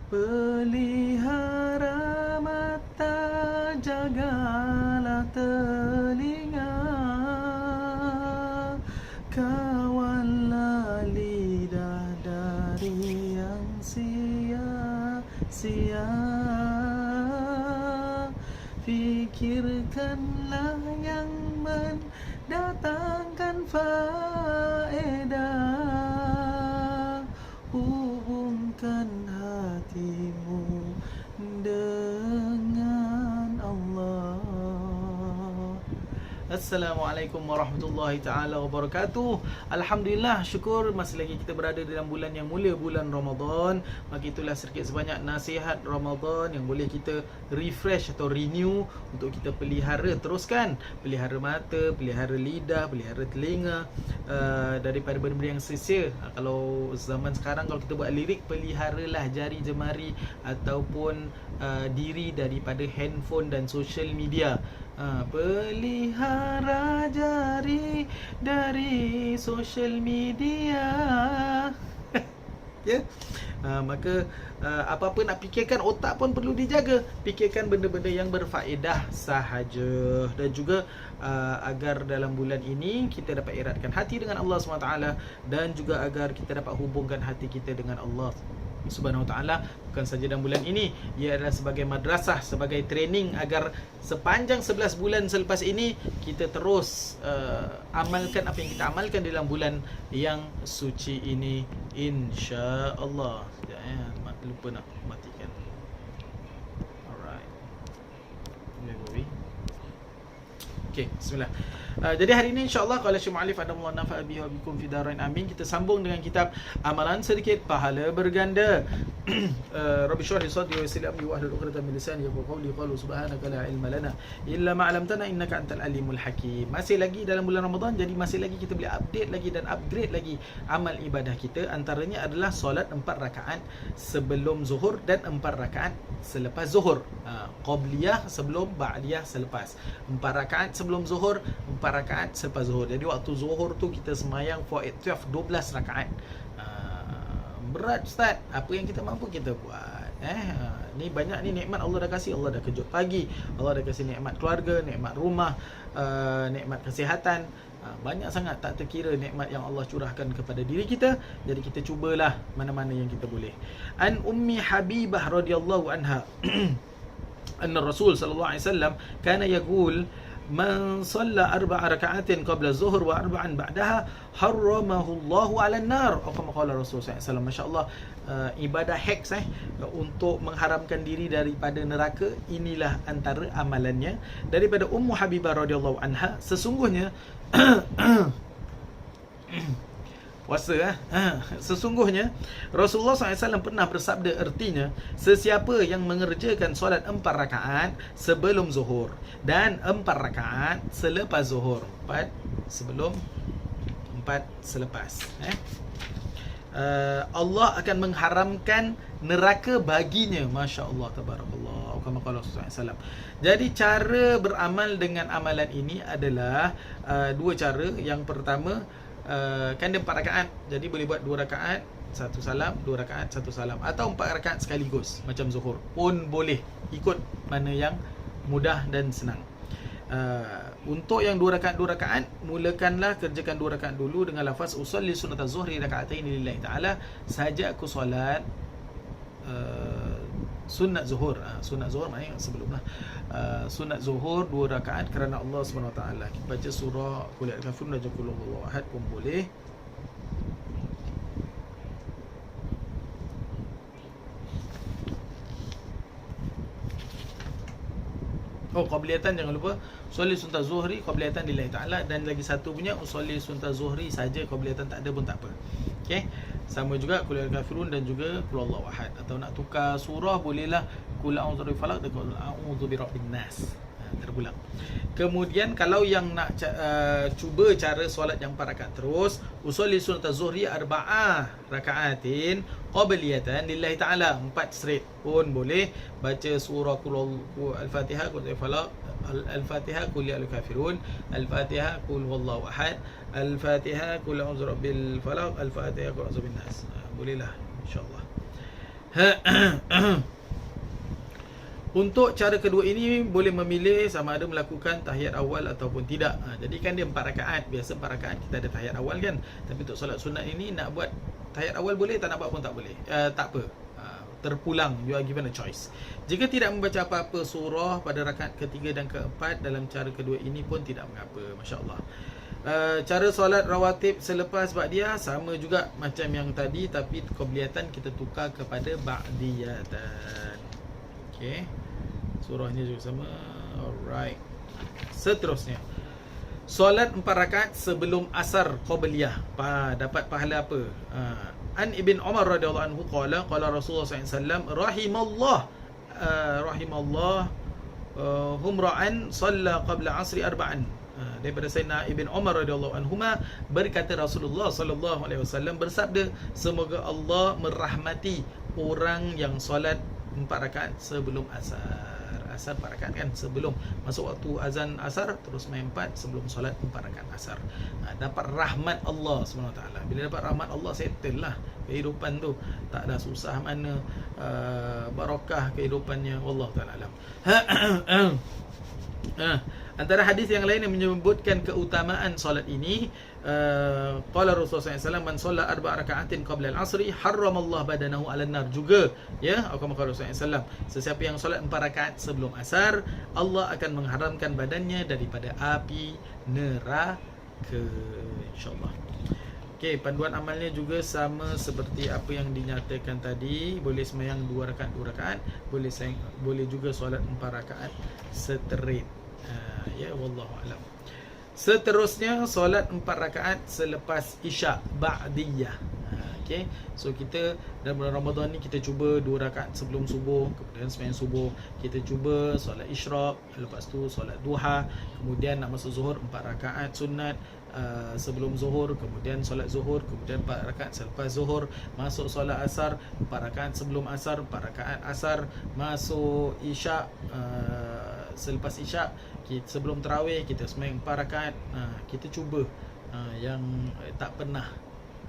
Pelihara mata, jagalah telinga, kawallah lidah dari yang sia-sia. Fikirkanlah yang mendatangkan faedah, hubungkan hatimu dengan Allah. Assalamualaikum warahmatullahi taala wabarakatuh. Alhamdulillah, syukur masih lagi kita berada dalam bulan yang mulia, bulan Ramadan. Maka itulah sedikit sebanyak nasihat Ramadan yang boleh kita refresh atau renew untuk kita pelihara teruskan. Pelihara mata, pelihara lidah, pelihara telinga daripada benda-benda yang sia-sia. Kalau zaman sekarang, kalau kita buat lirik, peliharalah jari jemari ataupun diri daripada handphone dan social media. Pelihara jari dari social media. Ya. Maka apa-apa nak fikirkan, otak pun perlu dijaga. Fikirkan benda-benda yang berfaedah sahaja. Dan juga agar dalam bulan ini kita dapat eratkan hati dengan Allah SWT, dan juga agar kita dapat hubungkan hati kita dengan Allah Subhanahu Wa Taala. Bukan saja dalam bulan ini, ia adalah sebagai madrasah, sebagai training agar sepanjang 11 bulan selepas ini kita terus amalkan apa yang kita amalkan dalam bulan yang suci ini, insya-Allah. Sekejap ya, lupa nak matikan. Alright. Okay, bismillah. Jadi hari ini insya-Allah qala Syekh Mu'allif adamullah nafa'a bihi wa bikum fi darain amin, kita sambung dengan kitab Amalan Sedikit Pahala Berganda. Rabbi shrah li sadri wa yassir li amri wahlul 'uqdatam min lisani yafqahu qawli. Qalu subhanaka la ilma lana illa ma 'allamtana innaka antal alimul hakim. Masih lagi dalam bulan Ramadan, jadi masih lagi kita boleh update lagi dan upgrade lagi amal ibadah kita. Antaranya adalah solat 4 rakaat sebelum zuhur dan 4 rakaat selepas zuhur. Qabliyah sebelum, ba'diyah selepas. 4 rakaat sebelum zuhur, 4 rakaat selepas zuhur. Jadi waktu zuhur tu kita semayang 12 rakaat. Berat Ustaz, apa yang kita mampu kita buat. Ni banyak ni nikmat Allah dah kasih. Allah dah kejut pagi, Allah dah kasih nikmat keluarga, nikmat rumah, nikmat kesihatan. Banyak sangat tak terkira nikmat yang Allah curahkan kepada diri kita. Jadi kita cubalah mana-mana yang kita boleh. An Ummi Habibah radhiyallahu anha anna Rasul sallallahu alaihi wasallam kana yaqul man shalla 4 raka'atin qabla az-zuhr wa 4 ba'daha harramahu Allahu 'alan nar. Atau kama qala Rasul sallallahu alaihi wasallam. Masya-Allah, ibadah hacks untuk mengharamkan diri daripada neraka, inilah antara amalannya. Daripada Ummu Habibah radhiyallahu anha, sesungguhnya sesungguhnya Rasulullah SAW pernah bersabda, artinya sesiapa yang mengerjakan solat 4 rakaat sebelum zuhur dan 4 rakaat selepas zuhur, 4 sebelum, 4 selepas, Allah akan mengharamkan neraka baginya. Masya Allah, tabarakallah. Kama qala Rasulullah SAW. Jadi cara beramal dengan amalan ini adalah 2 cara. Yang pertama, kan dia 4 rakaat, jadi boleh buat 2 rakaat 1 salam, 2 rakaat 1 salam, atau 4 rakaat sekaligus macam zuhur pun boleh, ikut mana yang mudah dan senang. Untuk yang 2 rakaat, mulakanlah, kerjakan 2 rakaat dulu dengan lafaz usolli sunat az-zuhri raka'atain lillahi ta'ala. Saja aku solat sunat zuhur. Sunat zuhur maknanya sebelumlah. Sunat zuhur 2 rakaat kerana Allah Subhanahu Wa Taala. Kita baca surah Qul ya kafirun dan qul huwallahu ahad pun boleh. Qabliyatan jangan lupa. Usolli sunat zuhri qabliyatan lillahi ta'ala. Dan lagi satu punya usolli sunat zuhri saja, qabliyatan tak ada pun tak apa. Okey. Sama juga qul ya kafirun dan juga qul huwallahu ahad. Atau nak tukar surah bolehlah, qul a'udzu birabbil falaq dan qul a'udzu birabbin nas. Terpulang. Kemudian kalau yang nak cuba cara solat yang 4 rakaat terus, usolli sunat az-zuhri 4 rakaatin qabliyatan lillahi ta'ala, 4 straight pun boleh. Baca surah Al-Fatihah, qul falaq, Al-Fatihah qul ya kafirun, Al-Fatihah qul huwallahu ahad, Al-Fatihah qul a'udzu birabbil falaq, Al-Fatihah qul a'udzu bin nas. Bolehlah insya-Allah. Untuk cara kedua ini boleh memilih sama ada melakukan tahiyat awal ataupun tidak. Jadi kan dia 4 rakaat. Biasa 4 rakaat kita ada tahiyat awal kan. Tapi untuk solat sunat ini nak buat tahiyat awal boleh, tak nak buat pun tak boleh. Tak apa. Terpulang, you are given a choice. Jika tidak membaca apa-apa surah pada rakaat ketiga dan keempat, dalam cara kedua ini pun tidak mengapa. Masya-Allah. Cara solat rawatib selepas ba'diyah sama juga macam yang tadi, tapi qabliyatan kita tukar kepada ba'diyatan. Okey. Surahnya juga sama. Alright. Seterusnya, solat 4 rakaat sebelum asar qabliyah. Dapat pahala apa? An Ibn Umar radhiyallahu anhu qala Rasulullah SAW rahimallah humra'an salla qabla asri arba'an. Daripada Sayyidina Ibn Umar radhiyallahu anhuma berkata Rasulullah sallallahu alaihi wasallam bersabda, semoga Allah merahmati orang yang solat 4 rakaat sebelum asar. Asar 4 rakaat kan, sebelum masuk waktu azan asar, terus main 4 sebelum solat 4 rakaat asar. Dapat rahmat Allah SWT. Bila dapat rahmat Allah, settle lah kehidupan tu, tak ada susah mana, barakah kehidupannya. Wallahu ta'ala alam. Antara hadis yang lain yang menyebutkan keutamaan solat ini, qala Rasulullah SAW, man shalla 4 raka'atin qabla al-'asri harramallahu badanahu 'alan nar. Juga ya, atau kata Rasulullah SAW, sesiapa yang solat 4 rakaat sebelum asar, Allah akan mengharamkan badannya daripada api neraka, insyaallah. Okey, panduan amalnya juga sama seperti apa yang dinyatakan tadi. Boleh sembahyang 2 rakaat, boleh juga solat 4 rakaat straight. Ya, wallahu alam. Seterusnya, solat 4 rakaat selepas isyak ba'diyah. Okey. So kita dalam bulan Ramadan ni kita cuba 2 rakaat sebelum subuh, kemudian sembahyang subuh, kita cuba solat isyraq, lepas tu solat duha, kemudian nak masuk zuhur 4 rakaat sunat sebelum zuhur, kemudian solat zuhur, kemudian 4 rakaat selepas zuhur, masuk solat asar 4 rakaat sebelum asar, 4 rakaat asar, masuk isyak, selepas isyak sebelum tarawih kita sembahyang 4 rakaat. Kita cuba yang tak pernah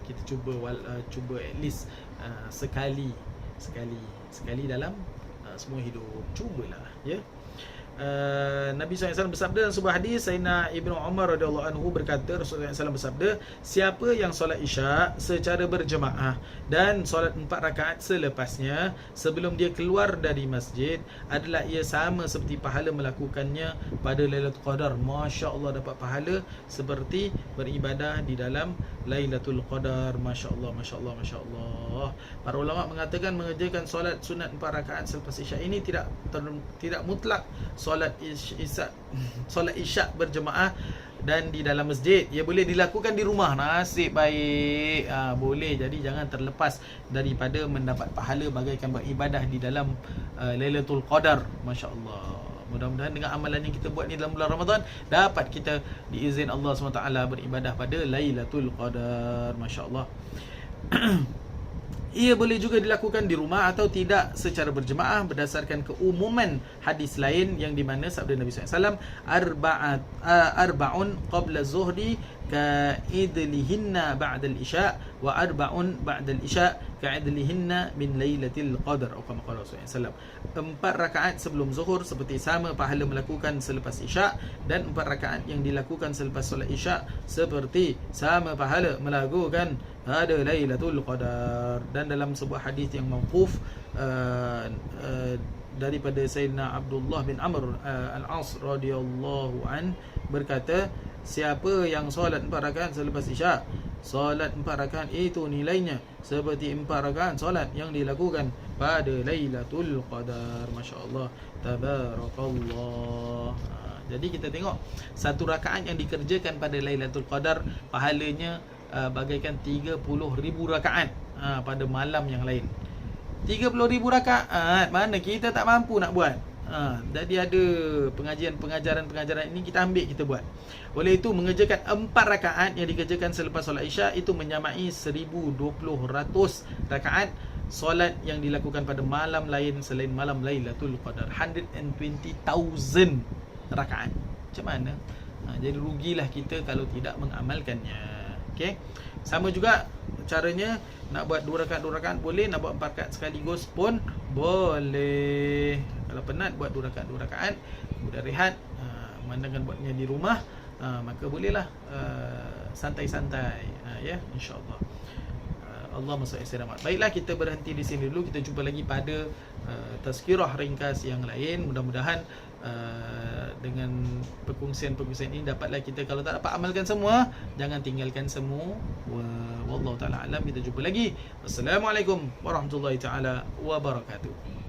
kita cuba at least sekali dalam semua hidup. Cubalah ya. Nabi SAW bersabda dalam sebuah hadis, Sayyidina Ibn Umar radhiyallahu anhu berkata, Rasulullah SAW bersabda, siapa yang solat isyak secara berjemaah dan solat 4 rakaat selepasnya sebelum dia keluar dari masjid, adalah ia sama seperti pahala melakukannya pada Lailatul Qadar. Masya Allah, dapat pahala seperti beribadah di dalam Lailatul Qadar. Masya Allah, Masya Allah, Masya Allah. Para ulama mengatakan mengerjakan solat sunat 4 rakaat selepas isyak ini tidak mutlak solat isyak berjemaah dan di dalam masjid. Ia boleh dilakukan di rumah. Nasib baik. Boleh. Jadi jangan terlepas daripada mendapat pahala bagaikan beribadah di dalam Lailatul Qadar. Masya Allah. Mudah-mudahan dengan amalan yang kita buat ni dalam bulan Ramadan, dapat kita diizin Allah SWT beribadah pada Lailatul Qadar. Masya Allah. Ia boleh juga dilakukan di rumah atau tidak secara berjemaah berdasarkan keumuman hadis lain, yang di mana sabda Nabi SAW, arba'un qabla zuhri ka'idlihinna ba'dal isya' wa arba'un ba'dal isya' ka'idlihinna min lailatul qadar. Atau kama qala Rasulullah SAW, 4 rakaat sebelum zuhur seperti sama pahala melakukan selepas isyak, dan 4 rakaat yang dilakukan selepas solat isyak seperti sama pahala melakukan pada Lailatul Qadar. Dan dalam sebuah hadis yang mauquf daripada Sayyidina Abdullah bin Amr al-As radhiyallahu an berkata, siapa yang solat 4 rakaat selepas isyak, solat 4 rakaat itu nilainya seperti 4 rakaat solat yang dilakukan pada Lailatul Qadar. Masya-Allah, tabarakallah. Jadi kita tengok, 1 rakaat yang dikerjakan pada Lailatul Qadar pahalanya bagaikan 30,000 rakaat pada malam yang lain. 30,000 rakaat, mana kita tak mampu nak buat. Jadi ada pengajaran ini kita ambil, kita buat. Oleh itu, mengerjakan 4 rakaat yang dikerjakan selepas solat isyak itu menyamai 1,020 rakaat solat yang dilakukan pada malam lain selain malam Lailatul Qadar. 120,000 rakaat. Macam mana? Jadi rugilah kita kalau tidak mengamalkannya. Okey. Sama juga caranya, nak buat 2 rakaat boleh, nak buat 4 rakaat sekaligus pun boleh. Kalau penat buat 2 rakaat, kemudian rehat. Mandangan buatnya di rumah, maka bolehlah santai-santai, ya, insya-Allah. Allah SWT. Baiklah, kita berhenti di sini dulu. Kita jumpa lagi pada tazkirah ringkas yang lain. Mudah-mudahan dengan perkongsian-perkongsian ini dapatlah kita, kalau tak dapat amalkan semua, jangan tinggalkan semua. Wallahu taala alam. Kita jumpa lagi. Wassalamualaikum warahmatullahi taala wabarakatuh.